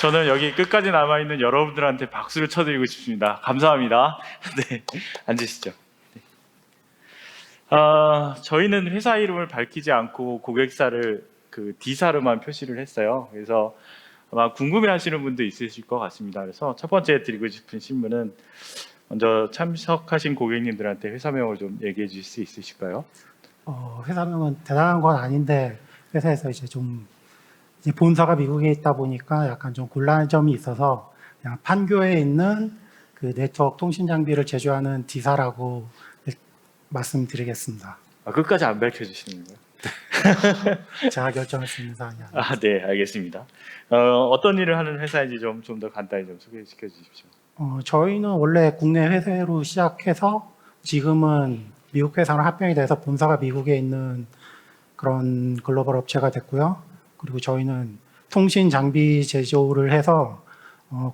저는 여기 끝까지 남아있는 여러분들한테 박수를 쳐드리고 싶습니다. 감사합니다. 네, 앉으시죠. 네. 저희는 회사 이름을 밝히지 않고 고객사를 그 D사로만 표시를 했어요. 그래서 아마 궁금해하시는 분도 있으실 것 같습니다. 그래서 첫 번째 드리고 싶은 질문은 먼저 참석하신 고객님들한테 회사명을 좀 얘기해 주실 수 있으실까요? 회사명은 대단한 건 아닌데 회사에서 이제 본사가 미국에 있다 보니까 약간 좀 곤란한 점이 있어서 그냥 판교에 있는 그 네트워크 통신 장비를 제조하는 D사라고 말씀드리겠습니다. 끝까지 안 밝혀주시는 거예요? 제가 결정할 수 있는 사항이 아니에요. 네, 알겠습니다. 어떤 일을 하는 회사인지 좀 더 간단히 좀 소개시켜 주십시오. 저희는 원래 국내 회사로 시작해서 지금은 미국 회사로 합병이 돼서 본사가 미국에 있는 그런 글로벌 업체가 됐고요. 그리고 저희는 통신 장비 제조를 해서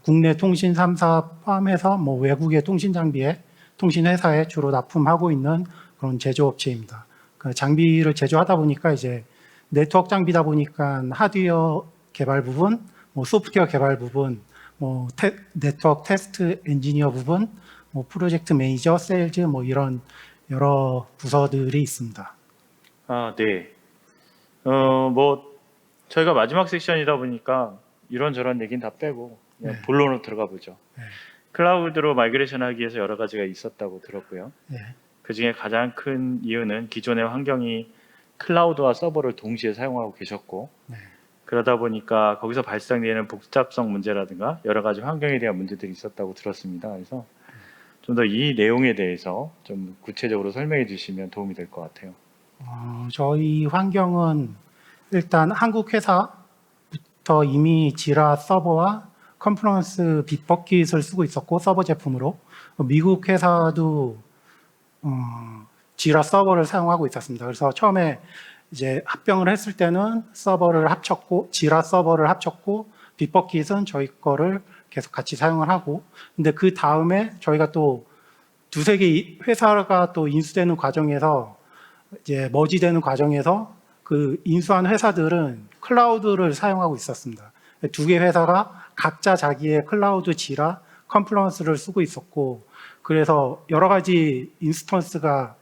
국내 통신 3사 포함해서 뭐 외국의 통신 장비에 통신 회사에 주로 납품하고 있는 그런 제조업체입니다. 그 장비를 제조하다 보니까 이제 네트워크 장비다 보니까 하드웨어 개발 부분, 뭐 소프트웨어 개발 부분, 뭐 네트워크 테스트 엔지니어 부분, 뭐 프로젝트 매니저, 세일즈 뭐 이런 여러 부서들이 있습니다. 네. 뭐 저희가 마지막 섹션이다 보니까 이런저런 얘기는 다 빼고 그냥 네. 본론으로 들어가 보죠. 네. 클라우드로 마이그레이션 하기 위해서 여러 가지가 있었다고 들었고요. 네. 그 중에 가장 큰 이유는 기존의 환경이 클라우드와 서버를 동시에 사용하고 계셨고, 네. 그러다 보니까 거기서 발생되는 복잡성 문제라든가 여러 가지 환경에 대한 문제들이 있었다고 들었습니다. 그래서 좀 더 이 내용에 대해서 좀 구체적으로 설명해 주시면 도움이 될 것 같아요. 저희 환경은 일단 한국 회사부터 이미 지라 서버와 컨퍼런스 빗버킷을 쓰고 있었고 서버 제품으로 미국 회사도 지라 서버를 사용하고 있었습니다. 그래서 처음에 이제 합병을 했을 때는 서버를 합쳤고 지라 서버를 합쳤고 빗버킷은 저희 거를 계속 같이 사용을 하고 근데 그 다음에 저희가 또 두세 개 회사가 또 인수되는 과정에서 이제 머지되는 과정에서 그 인수한 회사들은 클라우드를 사용하고 있었습니다. 두 개 회사가 각자 자기의 클라우드 지라 컨플런스를 쓰고 있었고 그래서 여러 가지 인스턴스가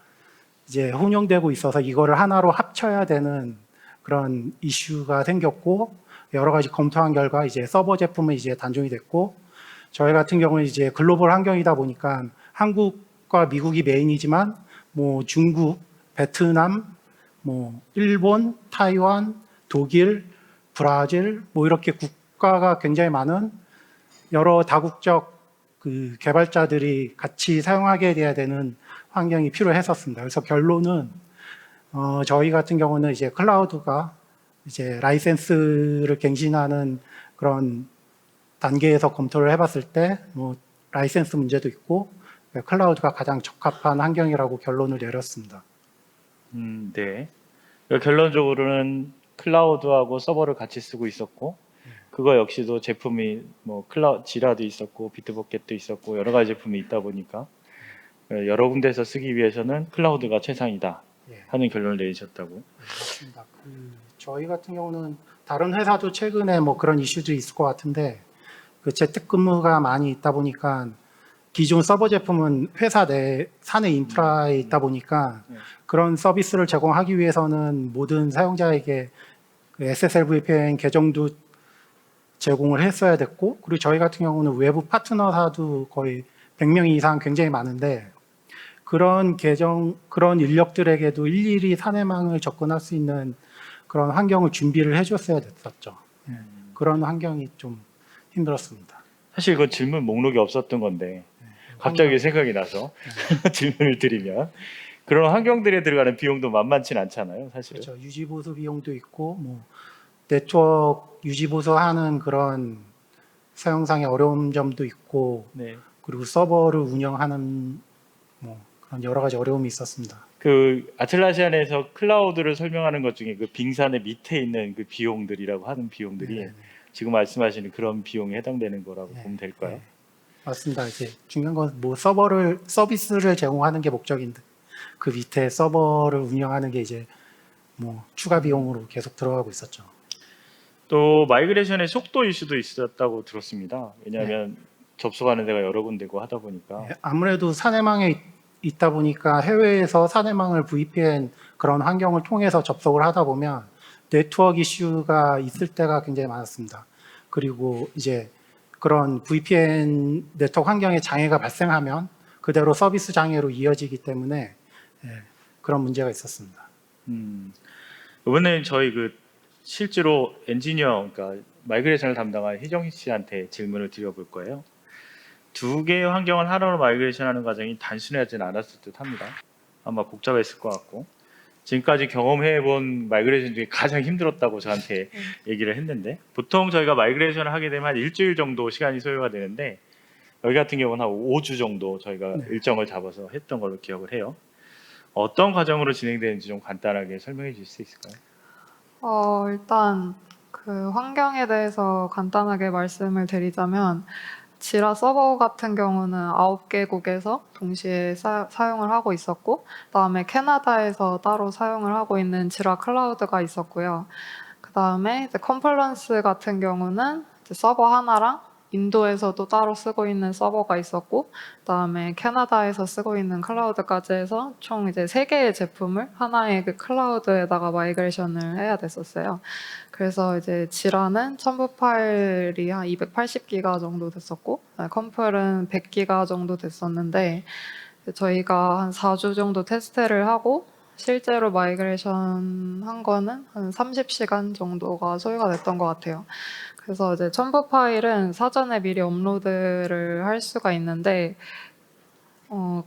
이제 혼용되고 있어서 이거를 하나로 합쳐야 되는 그런 이슈가 생겼고 여러 가지 검토한 결과 이제 서버 제품은 이제 단종이 됐고 저희 같은 경우는 이제 글로벌 환경이다 보니까 한국과 미국이 메인이지만 뭐 중국, 베트남, 뭐 일본, 타이완, 독일, 브라질 뭐 이렇게 국가가 굉장히 많은 여러 다국적 그 개발자들이 같이 사용하게 돼야 되는 환경이 필요했었습니다. 그래서 결론은 저희 같은 경우는 이제 클라우드가 이제 라이센스를 갱신하는 그런 단계에서 검토를 해봤을 때 뭐 라이센스 문제도 있고 클라우드가 가장 적합한 환경이라고 결론을 내렸습니다. 네. 결론적으로는 클라우드하고 서버를 같이 쓰고 있었고, 그거 역시도 제품이 뭐 지라도 있었고, 비트버켓도 있었고, 여러 가지 제품이 있다 보니까 여러 군데에서 쓰기 위해서는 클라우드가 최상이다 하는 결론을 내리셨다고. 맞습니다. 저희 같은 경우는 다른 회사도 최근에 뭐 그런 이슈도 있을 것 같은데 그 재택근무가 많이 있다 보니까 기존 서버 제품은 회사 내 사내 인프라에 있다 보니까 그런 서비스를 제공하기 위해서는 모든 사용자에게 그 SSL VPN 계정도 제공을 했어야 됐고 그리고 저희 같은 경우는 외부 파트너사도 거의 100명 이상 굉장히 많은데 그런 그런 인력들에게도 일일이 사내망을 접근할 수 있는 그런 환경을 준비를 해줬어야 됐었죠. 그런 환경이 좀 힘들었습니다. 사실 그 질문 목록이 없었던 건데 갑자기 생각이 나서 질문을 드리면 그런 환경들에 들어가는 비용도 만만치 않잖아요, 사실은. 그렇죠. 유지 보수 비용도 있고 뭐 네트워크 유지 보수하는 그런 사용상의 어려운 점도 있고 네. 그리고 서버를 운영하는 뭐 그런 여러 가지 어려움이 있었습니다. 그 아틀라시안에서 클라우드를 설명하는 것 중에 그 빙산의 밑에 있는 그 비용들이라고 하는 비용들이 네네. 지금 말씀하시는 그런 비용에 해당되는 거라고 네, 보면 될까요? 네. 맞습니다. 이제 중요한 건 뭐 서비스를 제공하는 게 목적인데 그 밑에 서버를 운영하는 게 이제 뭐 추가 비용으로 계속 들어가고 있었죠. 또 마이그레이션의 속도 이슈도 있었다고 들었습니다. 왜냐하면 접속하는 데가 여러 군데고 하다 보니까. 아무래도 사내망에 있다 보니까 해외에서 사내망을 VPN 그런 환경을 통해서 접속을 하다 보면 네트워크 이슈가 있을 때가 굉장히 많았습니다. 그리고 이제 그런 VPN 네트워크 환경에 장애가 발생하면 그대로 서비스 장애로 이어지기 때문에 그런 문제가 있었습니다. 이번에 저희 실제로 엔지니어, 그러니까 마이그레이션을 담당한 희정 씨한테 질문을 드려볼 거예요. 두 개의 환경을 하나로 마이그레이션하는 과정이 단순하지는 않았을 듯합니다. 아마 복잡했을 것 같고 지금까지 경험해본 마이그레이션 중에 가장 힘들었다고 저한테 얘기를 했는데 보통 저희가 마이그레이션을 하게 되면 한 일주일 정도 시간이 소요가 되는데 여기 같은 경우는 한 5주 정도 저희가 일정을 잡아서 했던 걸로 기억을 해요. 어떤 과정으로 진행되는지 좀 간단하게 설명해 주실 수 있을까요? 일단 그 환경에 대해서 간단하게 말씀을 드리자면 지라 서버 같은 경우는 9개국에서 동시에 사용을 하고 있었고 그다음에 캐나다에서 따로 사용을 하고 있는 지라 클라우드가 있었고요. 그다음에 이제 컨플런스 같은 경우는 이제 서버 하나랑 인도에서도 따로 쓰고 있는 서버가 있었고 그다음에 캐나다에서 쓰고 있는 클라우드까지 해서 총 이제 3개의 제품을 하나의 그 클라우드에다가 마이그레이션을 해야 됐었어요. 그래서 이제 지라는 첨부 파일이 한 280기가 정도 됐었고 컴플은 100기가 정도 됐었는데 저희가 한 4주 정도 테스트를 하고 실제로 마이그레이션 한 거는 한 30시간 정도가 소요가 됐던 것 같아요. 그래서 이제 첨부 파일은 사전에 미리 업로드를 할 수가 있는데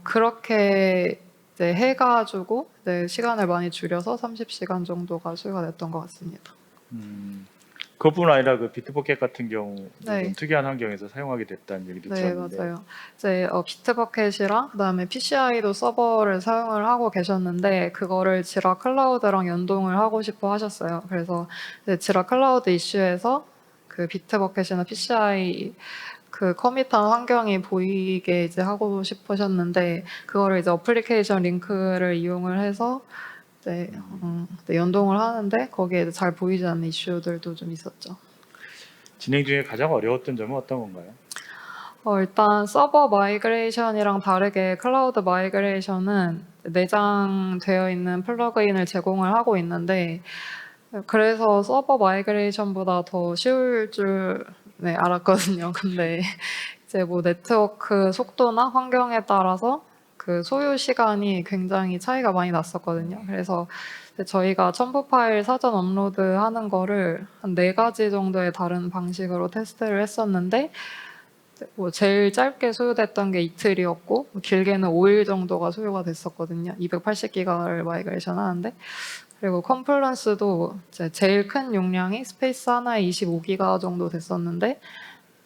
그렇게 이제 해가지고 시간을 많이 줄여서 30시간 정도가 소요가 됐던 것 같습니다. 그것뿐 아니라 비트버켓 같은 경우 네. 좀 특이한 환경에서 사용하게 됐다는 얘기도 네, 들었는데 맞아요. 이제 비트버켓이랑 그다음에 PCI도 서버를 사용을 하고 계셨는데 그거를 지라 클라우드랑 연동을 하고 싶어 하셨어요. 그래서 이제 지라 클라우드 이슈에서 그 비트버켓이나 PCI 그 커밋한 환경이 보이게 이제 하고 싶으셨는데 그거를 이제 어플리케이션 링크를 이용을 해서 이제 연동을 하는데 거기에 이제 잘 보이지 않는 이슈들도 좀 있었죠. 진행 중에 가장 어려웠던 점은 어떤 건가요? 일단 서버 마이그레이션이랑 다르게 클라우드 마이그레이션은 내장되어 있는 플러그인을 제공을 하고 있는데 그래서 서버 마이그레이션보다 더 쉬울 줄 알았거든요. 근데 이제 뭐 네트워크 속도나 환경에 따라서 그 소요 시간이 굉장히 차이가 많이 났었거든요. 그래서 저희가 첨부 파일 사전 업로드 하는 거를 한 4가지 정도의 다른 방식으로 테스트를 했었는데 뭐 제일 짧게 소요됐던 게 이틀이었고 길게는 5일 정도가 소요가 됐었거든요. 280기가를 마이그레이션 하는데 그리고 컨플런스도 제일 큰 용량이 스페이스 하나에 25기가 정도 됐었는데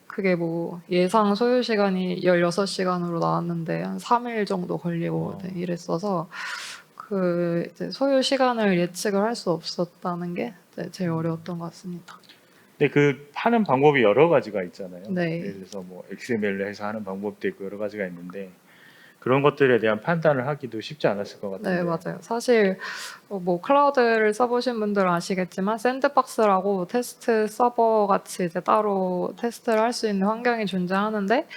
그게 뭐 예상 소요 시간이 16시간으로 나왔는데 한 3일 정도 걸리고 이랬어서 그 이제 소요 시간을 예측을 할 수 없었다는 게 제일 어려웠던 것 같습니다. 근데 하는 방법이 여러 가지가 있잖아요. 네. 예를 들어서 뭐 XML로 해서 하는 방법도 있고 여러 가지가 있는데 그런 것들에 대한 판단을 하기도 쉽지 않았을 것 같은데. 네, 맞아요. 사실 뭐 클라우드를 써보신 분들은 아시겠지만 샌드박스라고 테스트 서버 같이 이제 따로 테스트를 할 수 있는 환경이 존재하는데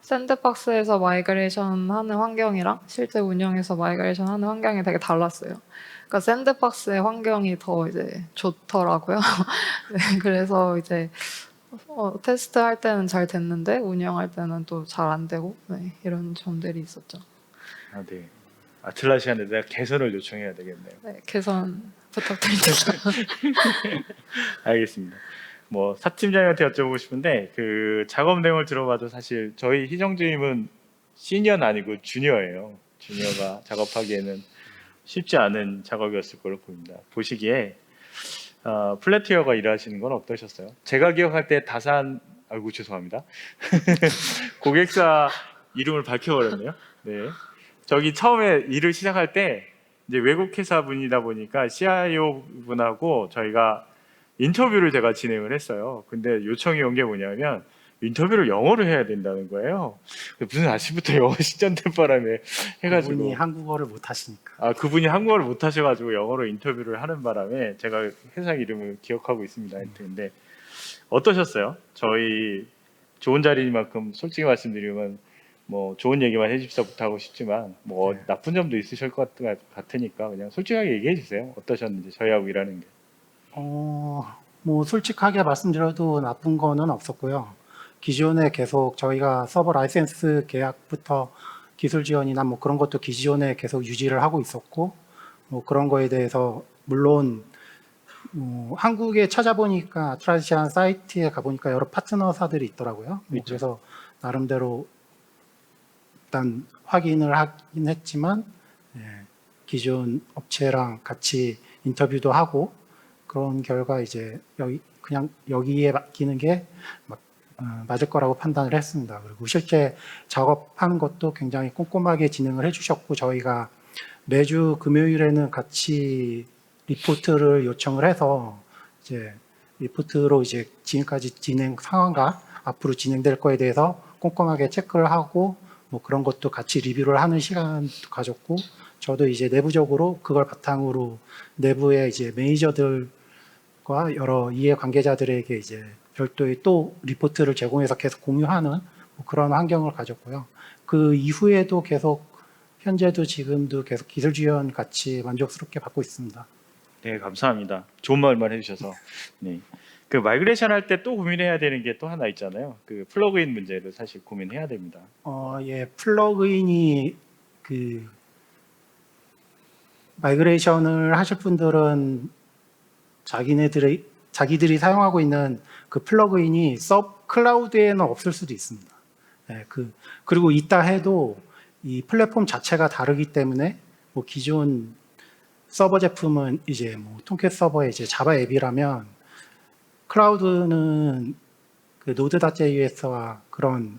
샌드박스에서 마이그레이션 하는 환경이랑 실제 운영에서 마이그레이션 하는 환경이 되게 달랐어요. 그러니까 샌드박스의 환경이 더 이제 좋더라고요. 네, 그래서 이제 테스트 할 때는 잘 됐는데 운영할 때는 또 잘 안 되고 이런 점들이 있었죠. 네. 아틀라시안에 내가 개선을 요청해야 되겠네요. 네, 개선 부탁드립니다. 알겠습니다. 뭐 사팀장님한테 여쭤보고 싶은데 작업 내용을 들어봐도 사실 저희 희정주임은 시니어는 아니고 주니어예요. 주니어가 작업하기에는 쉽지 않은 작업이었을 걸로 보입니다. 보시기에 플래티어가 일하시는 건 어떠셨어요? 제가 기억할 때 다산, 아이고 죄송합니다. 고객사 이름을 밝혀버렸네요. 네. 저기 처음에 일을 시작할 때 이제 외국 회사 분이다 보니까 CIO 분하고 저희가 인터뷰를 제가 진행을 했어요. 근데 요청이 온 게 뭐냐면 인터뷰를 영어로 해야 된다는 거예요. 무슨 아침부터 영어 시전된 바람에 해가지고 그분이 한국어를 못 하시니까. 그분이 한국어를 못 하셔가지고 영어로 인터뷰를 하는 바람에 제가 회사 이름을 기억하고 있습니다. 하여튼 근데 어떠셨어요? 저희 좋은 자리만큼 솔직히 말씀드리면 뭐 좋은 얘기만 해주십사 하고 싶지만 뭐 네. 나쁜 점도 있으실 것 같으니까 그냥 솔직하게 얘기해 주세요. 어떠셨는지 저희하고 일하는 게. 뭐 솔직하게 말씀드려도 나쁜 거는 없었고요. 기존에 계속 저희가 서버 라이센스 계약부터 기술 지원이나 뭐 그런 것도 기존에 계속 유지를 하고 있었고, 뭐 그런 거에 대해서 물론 뭐 한국에 찾아보니까 아트라시안 사이트에 가보니까 여러 파트너사들이 있더라고요. 뭐 있죠. 그래서 나름대로 일단 확인을 하긴 했지만 기존 업체랑 같이 인터뷰도 하고 그런 결과 이제 여기에 맡기는 게 맞을 거라고 판단을 했습니다. 그리고 실제 작업하는 것도 굉장히 꼼꼼하게 진행을 해주셨고 저희가 매주 금요일에는 같이 리포트를 요청을 해서 이제 리포트로 이제 지금까지 진행 상황과 앞으로 진행될 거에 대해서 꼼꼼하게 체크를 하고 뭐 그런 것도 같이 리뷰를 하는 시간도 가졌고 저도 이제 내부적으로 그걸 바탕으로 내부의 이제 매니저들과 여러 이해 관계자들에게 이제 별도의 또 리포트를 제공해서 계속 공유하는 뭐 그런 환경을 가졌고요. 그 이후에도 계속 현재도 지금도 계속 기술 지원 같이 만족스럽게 받고 있습니다. 네, 감사합니다. 좋은 말만 해주셔서. 네. 그 마이그레이션 할 때 또 고민해야 되는 게 또 하나 있잖아요. 그 플러그인 문제를 사실 고민해야 됩니다. 플러그인이 그 마이그레이션을 하실 분들은 자기들이 사용하고 있는 그 플러그인이 클라우드에는 없을 수도 있습니다. 그리고 있다 해도 이 플랫폼 자체가 다르기 때문에 뭐 기존 서버 제품은 이제 뭐 통캣 서버의 이제 자바 앱이라면 클라우드는 그 Node.js와 그런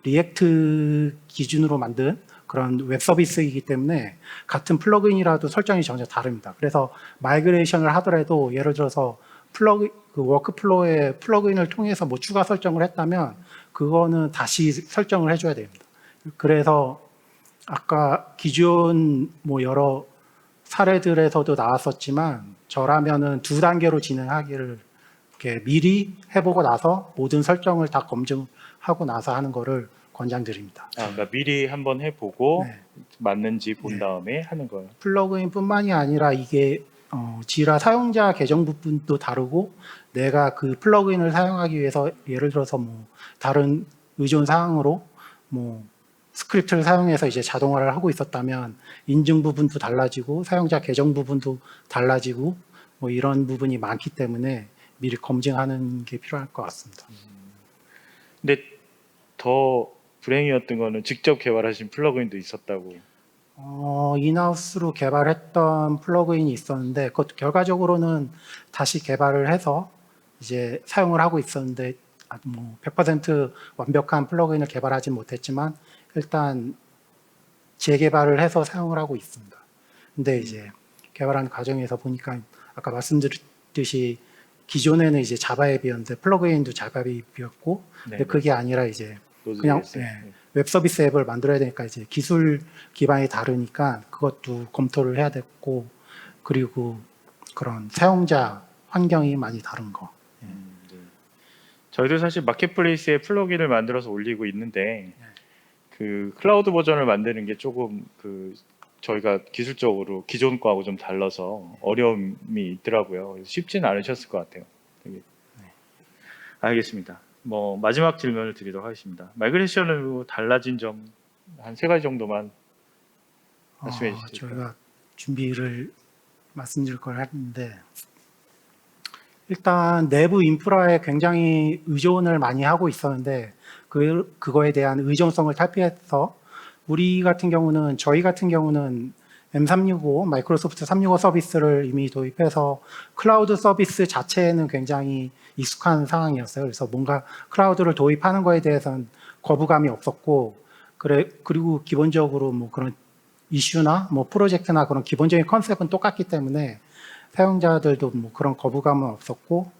리액트 기준으로 만든 그런 웹 서비스이기 때문에 같은 플러그인이라도 설정이 전혀 다릅니다. 그래서 마이그레이션을 하더라도 예를 들어서 그 워크플로우에 플러그인을 통해서 뭐 추가 설정을 했다면 그거는 다시 설정을 해줘야 됩니다. 그래서 아까 기존 뭐 여러 사례들에서도 나왔었지만 저라면은 2단계로 진행하기를 이렇게 미리 해보고 나서 모든 설정을 다 검증하고 나서 하는 거를 권장드립니다. 그러니까 미리 한번 해보고 네. 맞는지 본 네. 다음에 하는 거예요. 플러그인뿐만이 아니라 이게 지라 사용자 계정 부분도 다르고 내가 그 플러그인을 사용하기 위해서 예를 들어서 뭐 다른 의존 사항으로 뭐 스크립트를 사용해서 이제 자동화를 하고 있었다면 인증 부분도 달라지고 사용자 계정 부분도 달라지고 뭐 이런 부분이 많기 때문에 미리 검증하는 게 필요할 것 같습니다. 근데 더 불행이었던 거는 직접 개발하신 플러그인도 있었다고. 인하우스로 개발했던 플러그인이 있었는데 그것도 결과적으로는 다시 개발을 해서 이제 사용을 하고 있었는데 뭐 100% 완벽한 플러그인을 개발하지 못했지만 일단 재개발을 해서 사용을 하고 있습니다. 근데 이제 개발하는 과정에서 보니까 아까 말씀드렸듯이 기존에는 이제 자바 앱이었는데 플러그인도 자바 앱이었고 근데 그게 아니라 이제 그냥 웹 서비스 앱을 만들어야 되니까 이제 기술 기반이 다르니까 그것도 검토를 해야 됐고 그리고 그런 사용자 환경이 많이 다른 거. 네. 저희도 사실 마켓플레이스에 플러그인을 만들어서 올리고 있는데 그 클라우드 버전을 만드는 게 조금 그 저희가 기술적으로 기존 거하고 좀 달라서 어려움이 있더라고요. 쉽지는 않으셨을 것 같아요. 되게. 알겠습니다. 뭐 마지막 질문을 드리도록 하겠습니다. 마이그레이션으로 달라진 점 한 3가지 정도만 말씀해 주시죠. 저희가 준비를 말씀드릴 걸 했는데 일단 내부 인프라에 굉장히 의존을 많이 하고 있었는데 그거에 대한 의존성을 탈피해서 저희 같은 경우는 M365 마이크로소프트 365 서비스를 이미 도입해서 클라우드 서비스 자체에는 굉장히 익숙한 상황이었어요. 그래서 뭔가 클라우드를 도입하는 거에 대해서는 거부감이 없었고 그리고 기본적으로 뭐 그런 이슈나 뭐 프로젝트나 그런 기본적인 컨셉은 똑같기 때문에 사용자들도 뭐 그런 거부감은 없었고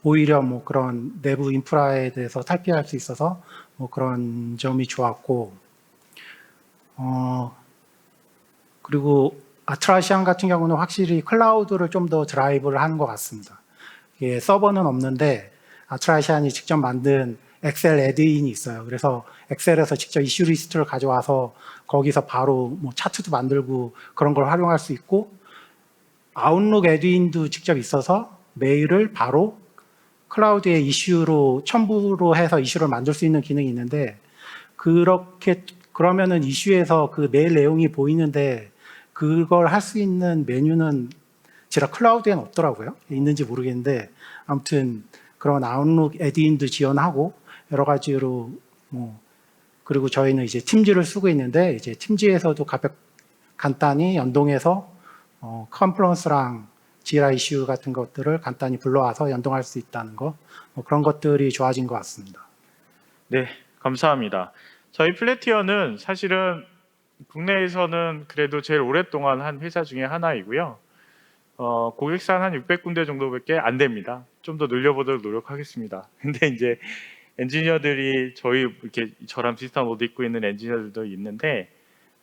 오히려 뭐 그런 내부 인프라에 대해서 탈피할 수 있어서 뭐 그런 점이 좋았고, 그리고 아트라시안 같은 경우는 확실히 클라우드를 좀 더 드라이브를 하는 것 같습니다. 이게 서버는 없는데 아트라시안이 직접 만든 엑셀 애드인이 있어요. 그래서 엑셀에서 직접 이슈 리스트를 가져와서 거기서 바로 뭐 차트도 만들고 그런 걸 활용할 수 있고, 아웃룩 애드인도 직접 있어서 메일을 바로 클라우드에 이슈로 첨부로 해서 이슈를 만들 수 있는 기능이 있는데, 그러면은 이슈에서 그 메일 내용이 보이는데 그걸 할 수 있는 메뉴는 지라 클라우드에는 없더라고요. 있는지 모르겠는데, 아무튼 그런 아웃룩 애드인도 지원하고 여러 가지로 뭐, 그리고 저희는 이제 팀즈를 쓰고 있는데, 이제 팀즈에서도 간단히 연동해서 컨퍼런스랑 지라 이슈 같은 것들을 간단히 불러와서 연동할 수 있다는 거, 뭐 그런 것들이 좋아진 것 같습니다. 네, 감사합니다. 저희 플래티어는 사실은 국내에서는 그래도 제일 오랫동안 한 회사 중에 하나이고요. 고객사 한 600군데 정도밖에 안 됩니다. 좀 더 늘려보도록 노력하겠습니다. 근데 이제 엔지니어들이 저희 이렇게 저랑 비슷한 옷 입고 있는 엔지니어들도 있는데,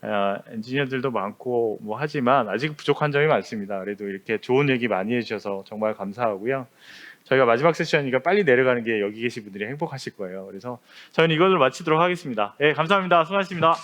엔지니어들도 많고 뭐 하지만 아직 부족한 점이 많습니다. 그래도 이렇게 좋은 얘기 많이 해주셔서 정말 감사하고요. 저희가 마지막 세션이니까 빨리 내려가는 게 여기 계신 분들이 행복하실 거예요. 그래서 저희는 이걸로 마치도록 하겠습니다. 네, 감사합니다. 수고하셨습니다.